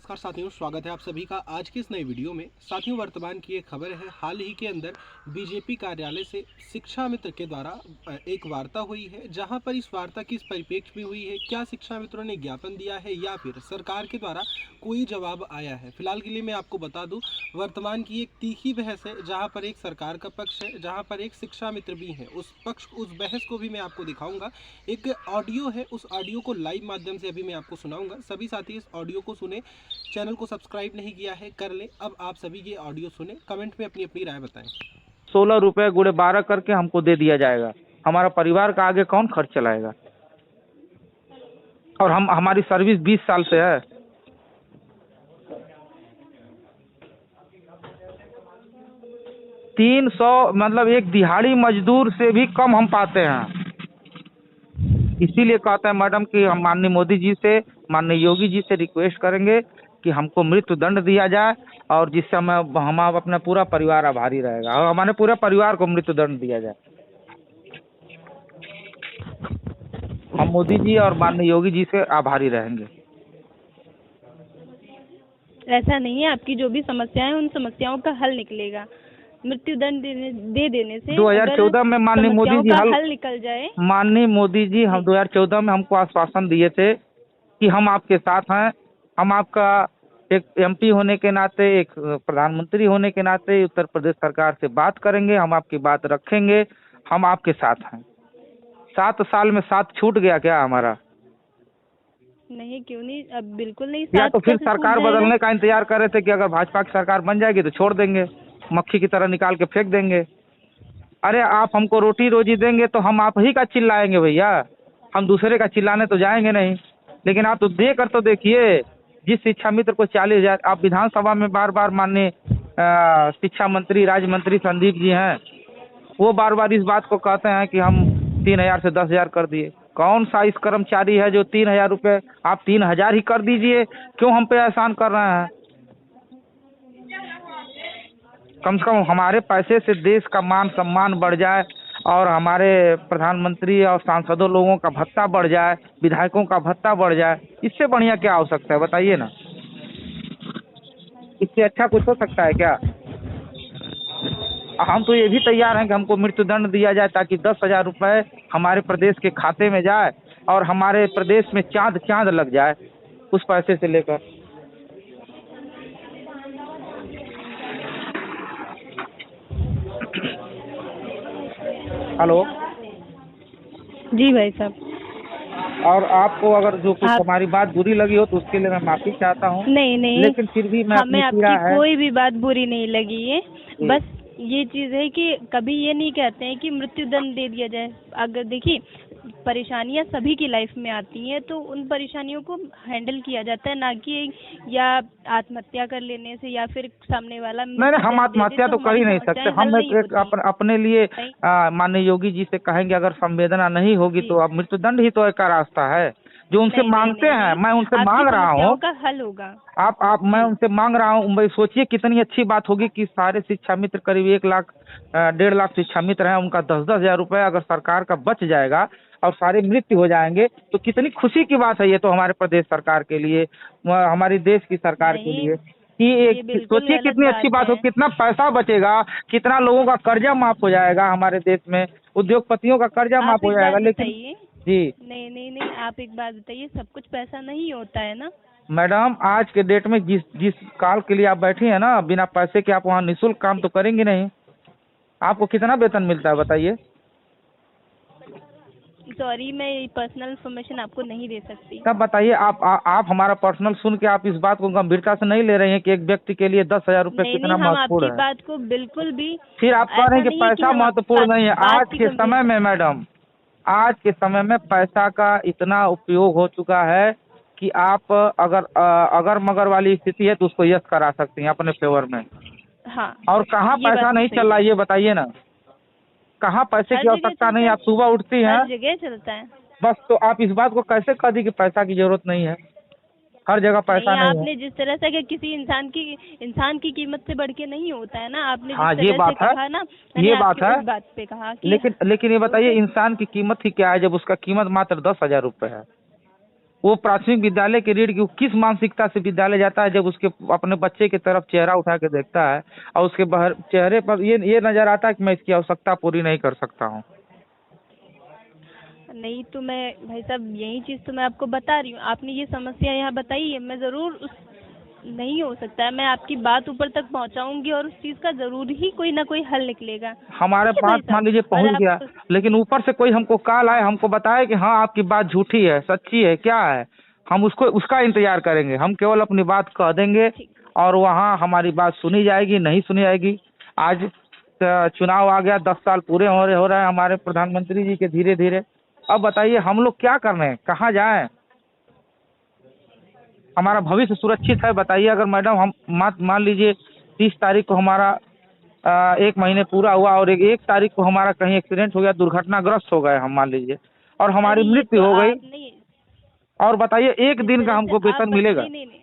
नमस्कार साथियों, स्वागत है आप सभी का आज की इस नई वीडियो में। साथियों, वर्तमान की एक खबर है। हाल ही के अंदर बीजेपी कार्यालय से शिक्षा मित्र के द्वारा एक वार्ता हुई है, जहां पर इस वार्ता की इस परिप्रेक्ष्य में हुई है। क्या शिक्षा मित्रों ने ज्ञापन दिया है या फिर सरकार के द्वारा कोई जवाब आया है? फिलहाल के लिए मैं आपको बता दूं, वर्तमान की एक तीखी बहस है, जहाँ पर एक सरकार का पक्ष है, जहाँ पर एक शिक्षा मित्र भी है। उस बहस को भी मैं आपको दिखाऊंगा। एक ऑडियो है, उस ऑडियो को लाइव माध्यम से अभी मैं आपको सुनाऊंगा। सभी साथी इस ऑडियो को सुने। चैनल को सब्सक्राइब नहीं किया है, कर ले। अब आप सभी ये ऑडियो सुने, कमेंट में अपनी अपनी राय बताएं। 16 रुपए गुणे 12 करके हमको दे दिया जाएगा। हमारा परिवार का आगे कौन खर्च चलाएगा? और हमारी सर्विस 20 साल से है। तीन सौ मतलब एक दिहाड़ी मजदूर से भी कम हम पाते हैं। इसीलिए कहते हैं मैडम कि हम माननीय मोदी जी से, माननीय योगी जी से रिक्वेस्ट करेंगे कि हमको मृत्यु दंड दिया जाए, और जिससे हम अपना पूरा परिवार आभारी रहेगा, और हमारे पूरे परिवार को मृत्यु दंड दिया जाए। हम मोदी जी और माननीय योगी जी से आभारी रहेंगे। ऐसा नहीं है, आपकी जो भी समस्याएं हैं उन समस्याओं का हल निकलेगा। मृत्यु दंड दे देने से 2014 में माननीय मोदी जी हल निकल जाए। माननीय मोदी जी हम 2014 में हमको आश्वासन दिए थे कि हम आपके साथ हैं। हम आपका एक एमपी होने के नाते, एक प्रधानमंत्री होने के नाते उत्तर प्रदेश सरकार से बात करेंगे, हम आपकी बात रखेंगे, हम आपके साथ हैं। 7 साल में साथ छूट गया क्या हमारा? नहीं, क्यों नहीं, अब बिल्कुल नहीं। या तो फिर सरकार बदलने का इंतजार कर रहे थे कि अगर भाजपा की सरकार बन जाएगी तो छोड़ देंगे, मक्खी की तरह निकाल के फेंक देंगे। अरे आप हमको रोटी रोजी देंगे तो हम आप ही का चिल्लाएंगे भैया, हम दूसरे का चिल्लाने तो जाएंगे नहीं। लेकिन आप तो दे कर तो देखिए, जिस शिक्षा मित्र को 40,000, आप विधानसभा में बार बार माननीय शिक्षा मंत्री, राज्य मंत्री संदीप जी हैं, वो बार बार इस बात को कहते हैं कि हम 3,000 से 10,000 कर दिए। कौन सा इस कर्मचारी है जो 3,000 रुपये, आप 3,000 ही कर दीजिए, क्यों हम पे एहसान कर रहे हैं? कम से कम हमारे पैसे से देश का मान सम्मान बढ़ जाए, और हमारे प्रधानमंत्री और सांसदों लोगों का भत्ता बढ़ जाए, विधायकों का भत्ता बढ़ जाए। इससे बढ़िया क्या हो सकता है बताइए ना? इससे अच्छा कुछ हो सकता है क्या? हम तो ये भी तैयार हैं कि हमको मृत्यु दंड दिया जाए, ताकि 10,000 रुपये हमारे प्रदेश के खाते में जाए और हमारे प्रदेश में चांद चांद लग जाए उस पैसे से लेकर। हेलो जी भाई साहब। और आपको अगर जो कुछ हमारी बात बुरी लगी हो तो उसके लिए मैं माफी चाहता हूँ। नहीं, लेकिन फिर भी हमें आपकी कोई भी बात बुरी नहीं लगी है। बस ये चीज़ है कि कभी ये नहीं कहते हैं कि मृत्यु दंड दे दिया जाए। अगर देखिए, परेशानियां सभी की लाइफ में आती हैं, तो उन परेशानियों को हैंडल किया जाता है, ना कि या आत्महत्या कर लेने से या फिर सामने वाला। नहीं, हम आत्महत्या तो कर ही नहीं सकते। हम अपने लिए माननीय योगी जी से कहेंगे, अगर संवेदना नहीं होगी तो अब मृत्युदंड ही तो एक रास्ता है जो उनसे मांगते हैं। मैं उनसे मांग रहा हूँ, का हल होगा। मैं उनसे मांग रहा हूँ। सोचिए कितनी अच्छी बात होगी कि सारे शिक्षा मित्र, करीब 1 लाख 1.5 लाख शिक्षा मित्र हैं, उनका 10-10 हजार रुपये अगर सरकार का बच जाएगा और सारे मृत्यु हो जाएंगे तो कितनी खुशी की बात है ये तो हमारे प्रदेश सरकार के लिए, हमारी देश की सरकार के लिए। कि सोचिए कितनी अच्छी बात हो, कितना पैसा बचेगा, कितना लोगों का कर्जा माफ हो जाएगा हमारे देश में, उद्योगपतियों का कर्जा माफ हो जाएगा। लेकिन जी नहीं, आप एक बात बताइए, सब कुछ पैसा नहीं होता है ना मैडम। आज के डेट में जिस काल के लिए आप बैठी हैं ना, बिना पैसे के आप वहाँ निःशुल्क काम तो करेंगे नहीं। आपको कितना वेतन मिलता है बताइए? सॉरी, मैं पर्सनल इन्फॉर्मेशन आपको नहीं दे सकती। तब बताइए, आप हमारा पर्सनल सुन के आप इस बात को गंभीरता से नहीं ले रहे हैं कि एक व्यक्ति के लिए 10,000 रुपये कितना महत्वपूर्ण है? आपकी बात को बिल्कुल भी। फिर आप कह रहे हैं कि पैसा महत्वपूर्ण नहीं है। आज के समय में मैडम, आज के समय में पैसा का इतना उपयोग हो चुका है कि आप अगर मगर वाली स्थिति है तो उसको यस करा सकती हैं अपने फेवर में। हाँ, और कहाँ पैसा नहीं चल रहा है ये बताइए ना? कहाँ पैसे की आवश्यकता नहीं? आप सुबह उठती हैं, हर जगह चलता है बस, तो आप इस बात को कैसे कह दी कि पैसा की जरूरत नहीं है? हर जगह पैसा नहीं है। आपने जिस तरह से कि किसी इंसान की कीमत से बढ़ के नहीं होता है ना, आपने हाँ, ये बात है, ये बात है। बात पे कहा कि लेकिन ये बताइए, इंसान की कीमत ही क्या है जब उसका कीमत मात्र 10,000 रुपये है? वो प्राथमिक विद्यालय के ऋण की किस मानसिकता से विद्यालय जाता है, जब उसके अपने बच्चे की तरफ चेहरा उठा के देखता है और उसके बाहर चेहरे पर ये नजर आता है कि मैं इसकी आवश्यकता पूरी नहीं कर सकता हूँ। नहीं तो मैं भाई साहब यही चीज़ तो मैं आपको बता रही हूँ, आपने ये समस्या यहाँ बताई है, मैं ज़रूर उस नहीं हो सकता है, मैं आपकी बात ऊपर तक पहुँचाऊंगी और उस चीज़ का ज़रूर ही कोई ना कोई हल निकलेगा। हमारे ठीक है भाई पास मान साहब, लीजिए और पहुंच आप गया, लेकिन ऊपर से कोई हमको कॉल आए, हमको बताए कि हाँ आपकी बात झूठी है, सच्ची है, क्या है, हम उसका इंतजार करेंगे। हम केवल अपनी बात कह देंगे ठीक। और वहाँ हमारी बात सुनी जाएगी, नहीं सुनी जाएगी। आज चुनाव आ गया, 10 साल पूरे हो रहे हैं हमारे प्रधानमंत्री जी के धीरे धीरे। अब बताइए हम लोग क्या कर रहे हैं, कहाँ जाएं? हमारा भविष्य सुरक्षित है बताइए? अगर मैडम हम मान लीजिए 30 तारीख को हमारा 1 महीने पूरा हुआ और 1 तारीख को हमारा कहीं एक्सीडेंट हो गया, दुर्घटनाग्रस्त हो गए हम मान लीजिए, और हमारी अरे ये मृत्यु तो हो गई, आप नहीं, और बताइए 1 जिस दिन का तरह से हमको आप वेतन मिलेगा? नहीं नहीं नहीं,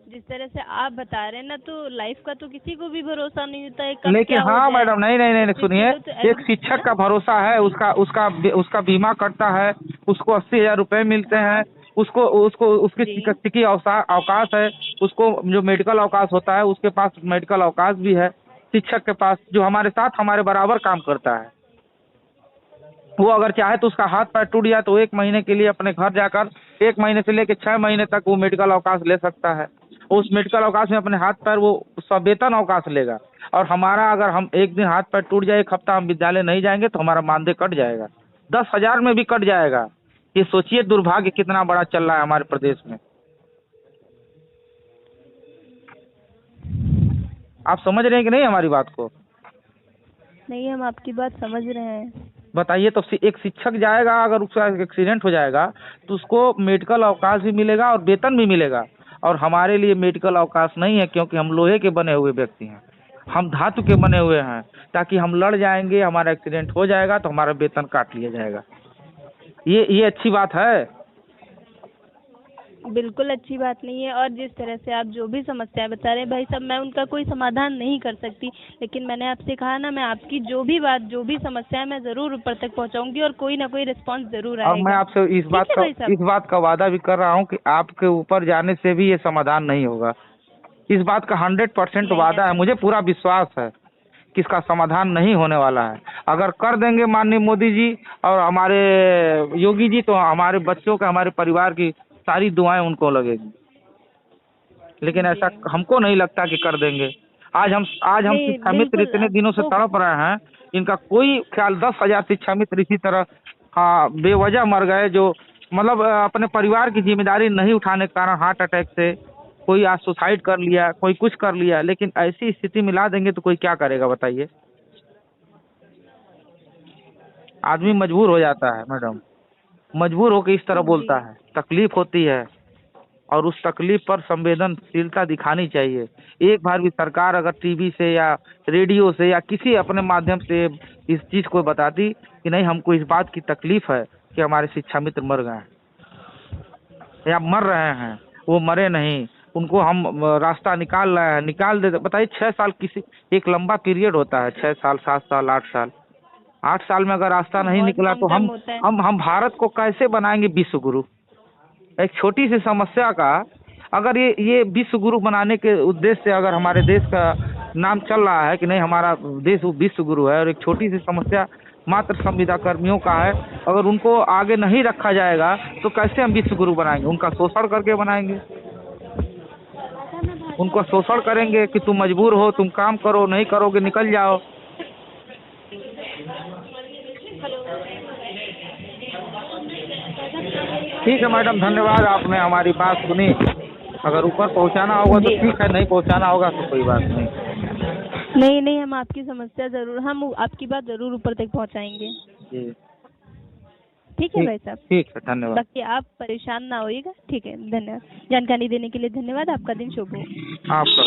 जिस तरह से आप बता रहे हैं ना, तो लाइफ का तो किसी को भी भरोसा नहीं होता है, कब लेकिन क्या हो हाँ जाए। मैडम, नहीं नहीं नहीं, कुछ सुनिए, चीज़ों तो एक शिक्षक का भरोसा है, उसका बीमा कटता है, उसको 80,000 रुपये मिलते हैं, उसको उसको उसकी जी चिकित्सकीय अवकाश है, उसको जो मेडिकल अवकाश होता है उसके पास मेडिकल अवकाश भी है शिक्षक के पास, जो हमारे साथ हमारे बराबर काम करता है। वो अगर चाहे तो उसका हाथ पैर टूट जाए तो 1 महीने के लिए अपने घर जाकर 1 महीने से लेकर 6 महीने तक वो मेडिकल अवकाश ले सकता है। उस मेडिकल अवकाश में अपने हाथ पैर वो सवेतन अवकाश लेगा। और हमारा अगर हम 1 दिन हाथ पैर टूट जाए, 1 हफ्ता हम विद्यालय नहीं जाएंगे तो हमारा मानदेय कट जाएगा, 10,000 में भी कट जाएगा। ये सोचिए दुर्भाग्य कितना बड़ा चल रहा है हमारे प्रदेश में। आप समझ रहे हैं कि नहीं हमारी बात को? नहीं, हम आपकी बात समझ रहे हैं। बताइए, तो एक शिक्षक जाएगा, अगर उसका एक्सीडेंट हो जाएगा तो उसको मेडिकल अवकाश भी मिलेगा और वेतन भी मिलेगा, और हमारे लिए मेडिकल अवकाश नहीं है, क्योंकि हम लोहे के बने हुए व्यक्ति हैं, हम धातु के बने हुए हैं, ताकि हम लड़ जाएंगे, हमारा एक्सीडेंट हो जाएगा तो हमारा वेतन काट लिया जाएगा। ये अच्छी बात है? बिल्कुल अच्छी बात नहीं है, और जिस तरह से आप जो भी समस्याएं बता रहे हैं भाई साहब, मैं उनका कोई समाधान नहीं कर सकती, लेकिन मैंने आपसे कहा ना, मैं आपकी जो भी बात, जो भी समस्या है, मैं ज़रूर ऊपर तक पहुंचाऊंगी और कोई ना कोई रिस्पांस ज़रूर और मैं आएगा। आपसे ठीक है भाई साहब? इस बात का वादा भी कर रहा हूँ कि आपके ऊपर जाने से भी ये समाधान नहीं होगा। इस बात का 100% नहीं वादा है, ऐसा मुझे पूरा विश्वास है कि इसका समाधान नहीं होने वाला है। अगर कर देंगे माननीय मोदी जी और हमारे योगी जी, तो हमारे बच्चों का, हमारे परिवार की सारी दुआएं उनको लगेगी, लेकिन ऐसा जी हमको नहीं लगता कि कर देंगे। आज हम नहीं, शिक्षा मित्र बिल्कुल इतने अब दिनों से हो, तड़प रहे हैं, इनका कोई ख्याल, 10,000 शिक्षा मित्र इसी तरह हाँ बेवजह मर गए, जो मतलब अपने परिवार की जिम्मेदारी नहीं उठाने के कारण हार्ट अटैक से, कोई आज सुसाइड कर लिया, कोई कुछ कर लिया। लेकिन ऐसी स्थिति मिला देंगे तो कोई क्या करेगा बताइए? आदमी मजबूर हो जाता है मैडम, मजबूर होकर इस तरह बोलता जी है, तकलीफ होती है, और उस तकलीफ पर संवेदनशीलता दिखानी चाहिए। एक बार भी सरकार अगर टीवी से या रेडियो से या किसी अपने माध्यम से इस चीज़ को बताती कि नहीं, हमको इस बात की तकलीफ है कि हमारे शिक्षा मित्र मर गए हैं या मर रहे हैं, वो मरे नहीं, उनको हम रास्ता निकाल रहे हैं, निकाल देते। बताइए 6 साल किसी एक लंबा पीरियड होता है, 6 साल, 7 साल, 8 साल। 8 साल में अगर रास्ता नहीं बहुत निकला लॉन्ग तो टर्म होता है। हम भारत को कैसे बनाएंगे विश्व गुरु? एक छोटी सी समस्या का, अगर ये विश्व गुरु बनाने के उद्देश्य से अगर हमारे देश का नाम चल रहा है कि नहीं हमारा देश विश्व गुरु है, और एक छोटी सी समस्या मात्र संविदा कर्मियों का है, अगर उनको आगे नहीं रखा जाएगा तो कैसे हम विश्व गुरु बनाएंगे? उनका शोषण करके बनाएंगे, उनको शोषण करेंगे कि तुम मजबूर हो, तुम काम करो, नहीं करोगे निकल जाओ। ठीक है मैडम, धन्यवाद, आपने हमारी बात सुनी। अगर ऊपर पहुंचाना होगा तो जी ठीक है, नहीं पहुंचाना होगा तो कोई बात नहीं। नहीं नहीं, हम आपकी समस्या ज़रूर, हम आपकी बात ज़रूर ऊपर तक पहुंचाएंगे। जी ठीक है भाई साहब? ठीक है, धन्यवाद। बाकी आप परेशान ना होइएगा। ठीक है, धन्यवाद। जानकारी देने के लिए धन्यवाद। आपका दिन शुभ हो। आपका